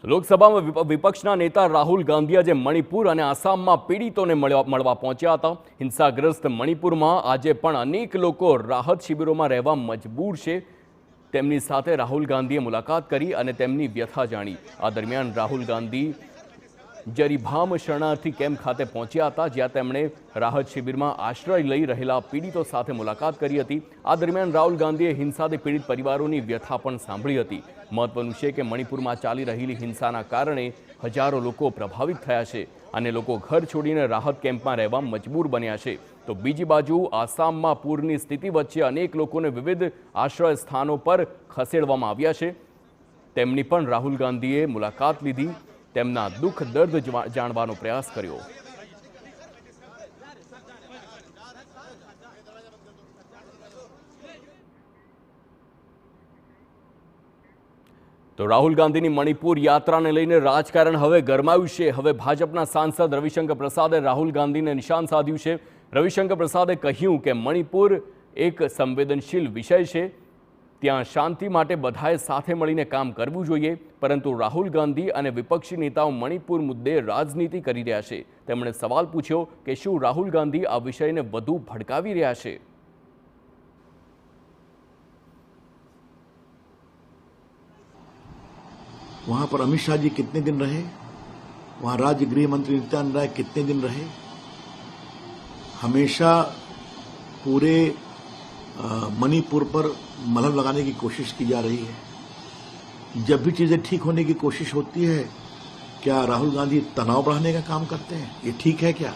લોકસભામાં વિપક્ષના નેતા રાહુલ ગાંધી આજે મણિપુર અને આસામમાં પીડિતોને મળવા પહોંચ્યા હતા। હિંસાગ્રસ્ત મણિપુરમાં આજે પણ અનેક લોકો રાહત શિબિરોમાં રહેવા મજબૂર છે। તેમની સાથે રાહુલ ગાંધીએ મુલાકાત કરી અને તેમની વ્યથા જાણી। આ દરમિયાન રાહુલ ગાંધી જરીભામ શરણાર્થી કેમ્પ ખાતે પહોંચ્યા હતા, જ્યાં તેમણે રાહત શિબિરમાં આશ્રય લઈ રહેલા પીડિતો સાથે મુલાકાત કરી હતી। આ દરમિયાન રાહુલ ગાંધીએ હિંસાથી પીડિત પરિવારોની વ્યથા પણ સાંભળી હતી। મહત્વનું છે કે મણિપુરમાં ચાલી રહેલી હિંસાના કારણે હજારો લોકો પ્રભાવિત થયા છે અને લોકો ઘર છોડીને રાહત કેમ્પમાં રહેવા મજબૂર બન્યા છે। તો બીજી બાજુ આસામમાં પૂરની સ્થિતિ વચ્ચે અનેક લોકોને વિવિધ આશ્રય સ્થાનો પર ખસેડવામાં આવ્યા છે। તેમની પણ રાહુલ ગાંધીએ મુલાકાત લીધી, તેમના દુઃખ દર્દ જાણવાનો પ્રયાસ કર્યો। તો રાહુલ ગાંધીની મણિપુર યાત્રાને લઈને રાજકારણ હવે ગરમાયું છે। હવે ભાજપના સાંસદ રવિશંકર પ્રસાદે રાહુલ ગાંધીને નિશાન સાધ્યું છે। રવિશંકર પ્રસાદે કહ્યું કે મણિપુર એક સંવેદનશીલ વિષય છે, ત્યાં શાંતિ માટે બધાએ સાથે મળીને કામ કરવું જોઈએ, પરંતુ રાહુલ ગાંધી અને વિપક્ષી નેતાઓ મણિપુર મુદ્દે રાજનીતિ કરી રહ્યા છે। તેમણે સવાલ પૂછ્યો કે શું રાહુલ ગાંધી આ વિષયને વધુ ભડકાવી રહ્યા છે। वहां पर अमित शाह जी कितने दिन रहे, वहां राज्य गृह मंत्री नित्यानंद राय कितने दिन रहे। हमेशा पूरे मणिपुर पर मलहम लगाने की कोशिश की जा रही है। जब भी चीजें ठीक होने की कोशिश होती है, क्या राहुल गांधी तनाव बढ़ाने का काम करते हैं? ये ठीक है क्या?